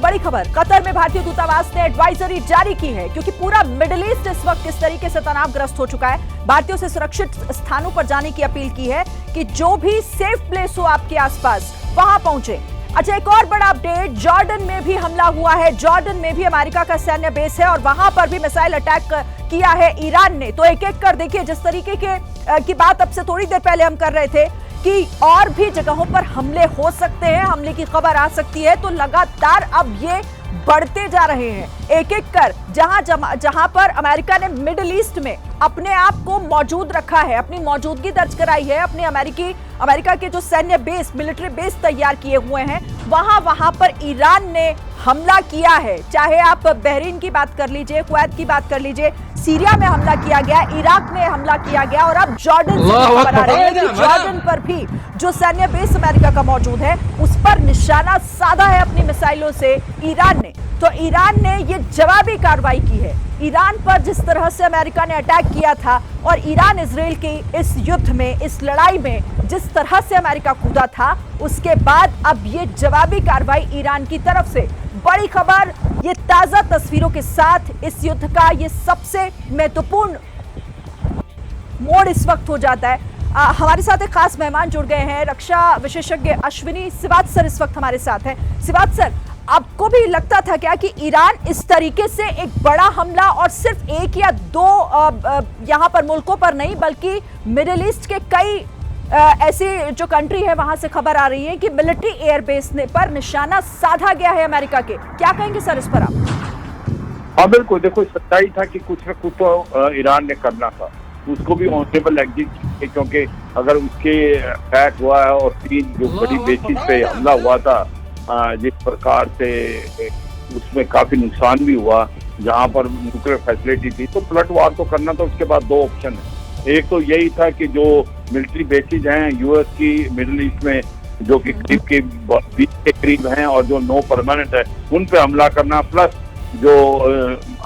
बड़ी खबर, कतर में भारतीय दूतावास ने एडवाइजरी जारी की है क्योंकि पूरा मिडिल ईस्ट इस वक्त किस तरीके से तनावग्रस्त हो चुका है। भारतीयों से सुरक्षित स्थानों पर जाने की अपील की है कि जो भी सेफ प्लेस हो आपके आसपास वहां पहुंचे। अच्छा, एक और बड़ा अपडेट, जॉर्डन में भी हमला हुआ है। जॉर्डन में भी अमेरिका का सैन्य बेस है और वहां पर भी मिसाइल अटैक किया है ईरान ने। तो एक एक कर देखिए, जिस तरीके की बात अब से थोड़ी देर पहले हम कर रहे थे कि और भी जगहों पर हमले हो सकते हैं, हमले की खबर आ सकती है, तो लगातार अब ये बढ़ते जा रहे हैं एक एक कर। जहां पर अमेरिका ने मिडिल ईस्ट में अपने आप को मौजूद रखा है, अपनी मौजूदगी दर्ज कराई है, अपने अमेरिका के जो सैन्य बेस, मिलिट्री बेस तैयार किए हुए हैं, वहां पर ईरान ने हमला किया है। चाहे आप बहरीन की बात कर लीजिए, कुवैत की बात कर लीजिए, सीरिया में हमला किया गया, इराक में हमला किया गया और अब जॉर्डन से खबर आ रही है कि जॉर्डन पर भी जो सैन्य बेस अमेरिका का मौजूद है उस पर निशाना साधा है अपनी मिसाइलों से ईरान ने। तो ईरान ने ये जवाबी कार्रवाई की है। ईरान पर जिस तरह से अमेरिका ने अटैक किया था और ईरान इजराइल की इस युद्ध में, इस लड़ाई में जिस तरह से अमेरिका कूदा था, उसके बाद अब ये जवाबी कार्रवाई ईरान की तरफ से। बड़ी खबर, ये ताजा तस्वीरों के साथ इस युद्ध का ये सबसे महत्वपूर्ण मोड़ इस वक्त हो जाता है। हमारे साथ एक खास मेहमान जुड़ गए हैं, रक्षा विशेषज्ञ अश्विनी सिवात सर इस वक्त हमारे साथ हैं। सिवात सर, आपको भी लगता था क्या कि ईरान इस तरीके से एक बड़ा हमला, और सिर्फ एक या दो यहाँ पर मुल्कों पर नहीं बल्कि मिडिल ईस्ट के कई ऐसी जो कंट्री है वहां से खबर आ रही है कि मिलिट्री एयरबेस पर निशाना साधा गया है अमेरिका के, क्या कहेंगे सर इस पर आप? हाँ बिल्कुल, देखो सच्चाई था कि कुछ न कुछ तो ईरान ने करना था, उसको भी ऑनरेबल एग्जिट, क्योंकि अगर उसके अटैक हुआ है और 3 जो बड़ी बेसिस पे हमला हुआ था, जिस प्रकार से उसमें काफी नुकसान भी हुआ, जहां पर न्यूक्लियर फैसिलिटी थी, तो पलट वार तो करना था। उसके बाद 2 ऑप्शन है, एक तो यही था कि जो मिलिट्री बेसिस हैं यूएस की मिडिल ईस्ट में, जो कि करीब के 20 के करीब हैं और जो 9 परमानेंट है, उन पे हमला करना, प्लस जो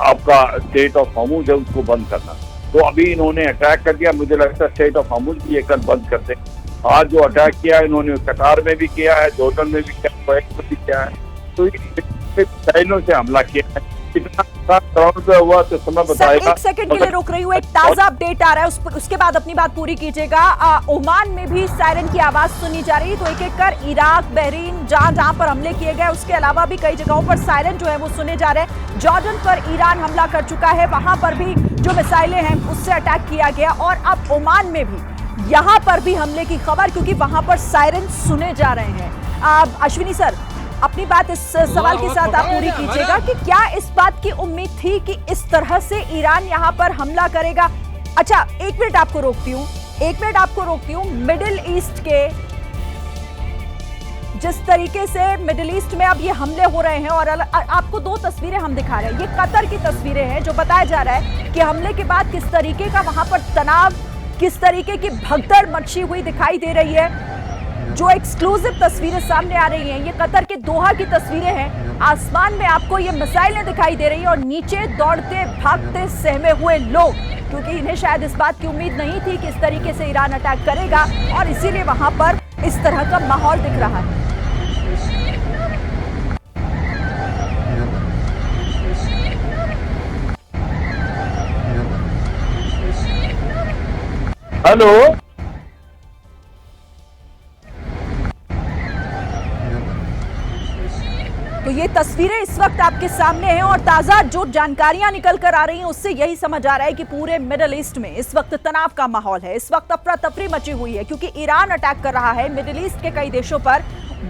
आपका स्टेट ऑफ हॉर्मुज है उसको बंद करना। तो अभी इन्होंने अटैक कर दिया, मुझे लगता है स्टेट ऑफ हॉर्मुज भी एक बंद कर दें। आज जो अटैक किया है इन्होंने कतार में भी किया है, जॉर्डन में भी किया है, कुवैत में भी किया है, तो मिसाइलों से हमला किया है। कितना पे हुआ तो समय बताएगा। एक सेकंड के लिए रोक रही हूँ, एक ताजा अपडेट आ रहा है, उसके बाद अपनी बात पूरी कीजिएगा। ओमान में भी सायरन की आवाज सुनी जा रही है। तो एक एक कर इराक, बहरीन, जहां पर हमले किए गए, उसके अलावा भी कई जगहों पर सायरन जो है वो सुने जा रहे हैं। जॉर्डन पर ईरान हमला कर चुका है, वहां पर भी जो मिसाइलें हैं उससे अटैक किया गया, और अब ओमान में भी यहां पर भी हमले की खबर, क्योंकि वहां पर सायरन सुने जा रहे हैं। अश्विनी सर, अपनी बात इस सवाल के साथ आप पूरी कीजिएगा कि क्या इस बात की उम्मीद थी कि इस तरह से ईरान यहां पर हमला करेगा? अच्छा, एक मिनट आपको रोकती हूं। मिडिल ईस्ट के जिस तरीके से मिडिल ईस्ट में अब ये हमले हो रहे हैं, और आपको 2 तस्वीरें हम दिखा रहे हैं, ये कतर की तस्वीरें हैं, जो बताया जा रहा है कि हमले के बाद किस तरीके का वहां पर तनाव, किस तरीके की भगदड़ मची हुई दिखाई दे रही है। जो एक्सक्लूसिव तस्वीरें सामने आ रही हैं, ये कतर के दोहा की तस्वीरें हैं। आसमान में आपको ये मिसाइलें दिखाई दे रही हैं और नीचे दौड़ते भागते सहमे हुए लोग, क्योंकि इन्हें शायद इस बात की उम्मीद नहीं थी कि इस तरीके से ईरान अटैक करेगा, और इसीलिए वहां पर इस तरह का माहौल दिख रहा है। हेलो, तो ये तस्वीरें इस वक्त आपके सामने हैं, और ताजा जो जानकारियां निकल कर आ रही हैं उससे यही समझ आ रहा है कि पूरे मिडिल ईस्ट में इस वक्त तनाव का माहौल है। इस वक्त अफरा तफरी मची हुई है, क्योंकि ईरान अटैक कर रहा है मिडिल ईस्ट के कई देशों पर,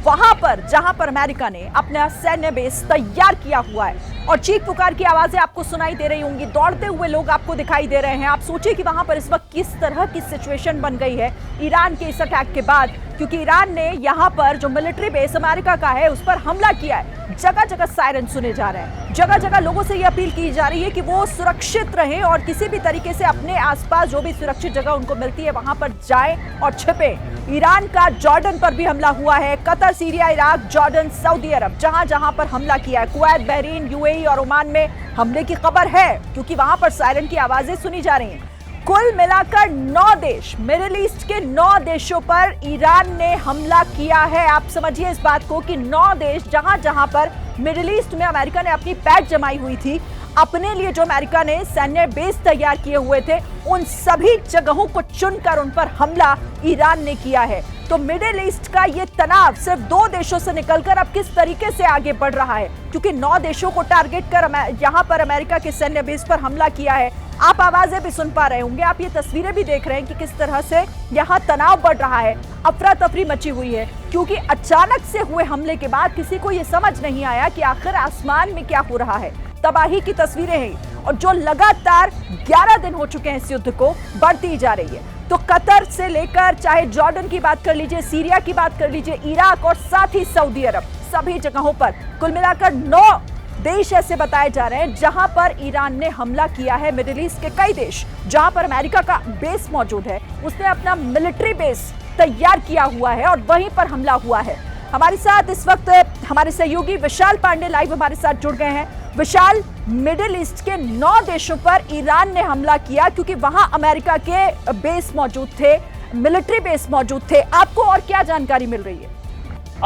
वहां पर जहां पर अमेरिका ने अपना सैन्य बेस तैयार किया हुआ है, और चीख पुकार की आवाजें आपको सुनाई दे रही होंगी, दौड़ते हुए लोग आपको दिखाई दे रहे हैं। आप सोचिए कि वहां पर इस वक्त किस तरह की सिचुएशन बन गई है ईरान के इस अटैक के बाद, क्योंकि ईरान ने यहां पर जो मिलिट्री बेस अमेरिका का है उस पर हमला किया है। जगह जगह सायरन सुने जा रहे हैं, जगह जगह लोगों से यह अपील की जा रही है कि वो सुरक्षित रहें और किसी भी तरीके से अपने आसपास जो भी सुरक्षित जगह उनको मिलती है वहां पर जाएं और छिपे। ईरान का जॉर्डन पर भी हमला हुआ है, Qatar, Syria, Iraq, Jordan, Saudi Arabia, जहां जहां पर हमला किया है, कुवैत, बहरीन, यूएई और ओमान में हमले की खबर है, क्योंकि वहां पर सायरन की आवाजें सुनी जा रही हैं। कुल मिलाकर 9 देश, मिडिल ईस्ट के 9 देशों पर ईरान ने हमला किया है। आप समझिए इस बात को कि 9 देश, जहां जहां पर मिडिल ईस्ट में अमेरिका ने अपनी पैठ जमाई हुई थी, अपने लिए जो अमेरिका ने सैन्य बेस तैयार किए हुए थे, उन सभी जगहों को चुनकर उन पर हमला ईरान ने किया है। तो मिडिल ईस्ट का ये तनाव सिर्फ 2 देशों से निकलकर अब किस तरीके से आगे बढ़ रहा है, क्योंकि 9 देशों को टारगेट कर यहां पर अमेरिका के सैन्य बेस पर हमला किया है। आप आवाजें भी सुन पा रहे होंगे, आप ये तस्वीरें भी देख रहे हैं कि किस तरह से यहाँ तनाव बढ़ रहा है, अफरा तफरी मची हुई है, क्योंकि अचानक से हुए हमले के बाद किसी को ये समझ नहीं आया कि आखिर आसमान में क्या हो रहा है। तबाही की तस्वीरें हैं और जो लगातार 11 दिन हो चुके हैं इस युद्ध को, बढ़ती जा रही है। तो कतर से लेकर चाहे जॉर्डन की बात कर लीजिए, सीरिया की बात कर लीजिए, इराक और साथ ही सऊदी अरब, सभी जगहों पर कुल मिलाकर 9 देश ऐसे बताए जा रहे हैं जहां पर ईरान ने हमला किया है। मिडिल ईस्ट के कई देश जहां पर अमेरिका का बेस मौजूद है, उसने अपना मिलिट्री बेस तैयार किया हुआ है और वहीं पर हमला हुआ है। हमारे साथ इस वक्त हमारे सहयोगी विशाल पांडे लाइव हमारे साथ जुड़ गए हैं। विशाल, मिडिल ईस्ट के 9 देशों पर ईरान ने हमला किया क्योंकि वहां अमेरिका के बेस मौजूद थे, मिलिट्री बेस मौजूद थे। आपको और क्या जानकारी मिल रही है?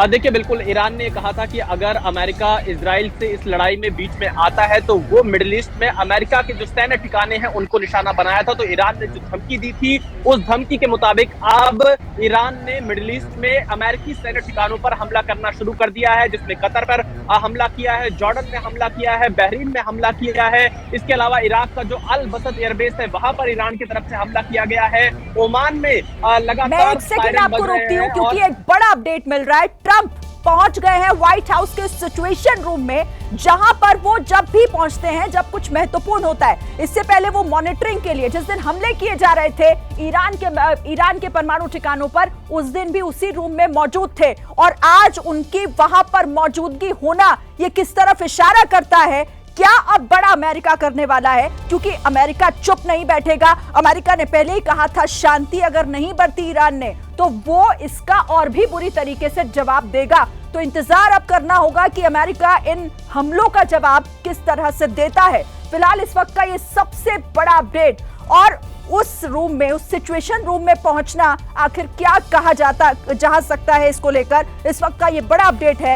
देखिए, बिल्कुल ईरान ने कहा था कि अगर अमेरिका इजराइल से इस लड़ाई में बीच में आता है तो वो मिडिल ईस्ट में अमेरिका के जो सैन्य ठिकाने हैं उनको निशाना बनाया था। तो ईरान ने जो धमकी दी थी, उस धमकी के मुताबिक अब ईरान ने मिडिल ईस्ट में अमेरिकी सैन्य ठिकानों पर हमला करना शुरू कर दिया है, जिसमें कतर पर हमला किया है, जॉर्डन में हमला किया है, बहरीन में हमला किया है। इसके अलावा इराक का जो अल बसत एयरबेस है, वहां पर ईरान की तरफ से हमला किया गया है। ओमान में लगातार मैं एक सेकंड आपको रोकती हूँ क्योंकि एक बड़ा अपडेट मिल रहा है। ट्रंप पहुंच गए हैं व्हाइट हाउस के सिचुएशन रूम में, जहां पर वो जब भी पहुंचते हैं जब कुछ महत्वपूर्ण होता है। इससे पहले वो मॉनिटरिंग के लिए, जिस दिन हमले किए जा रहे थे ईरान के परमाणु ठिकानों पर, उस दिन भी उसी रूम में मौजूद थे। और आज उनकी वहां पर मौजूदगी होना ये किस तरफ इशारा करता है? क्या अब बड़ा अमेरिका करने वाला है? क्योंकि अमेरिका चुप नहीं बैठेगा। अमेरिका ने पहले ही कहा था शांति अगर नहीं बरती ईरान ने तो वो इसका और भी बुरी तरीके से जवाब देगा। तो इंतजार अब करना होगा कि अमेरिका इन हमलों का जवाब किस तरह से देता है। फिलहाल इस वक्त का ये सबसे बड़ा अपडेट, और उस रूम में, उस सिचुएशन रूम में पहुंचना आखिर क्या कहा जा सकता है, इसको लेकर इस वक्त का ये बड़ा अपडेट है।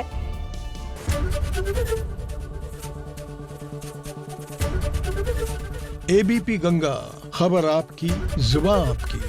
एबीपी गंगा, खबर आपकी, जुबान आपकी।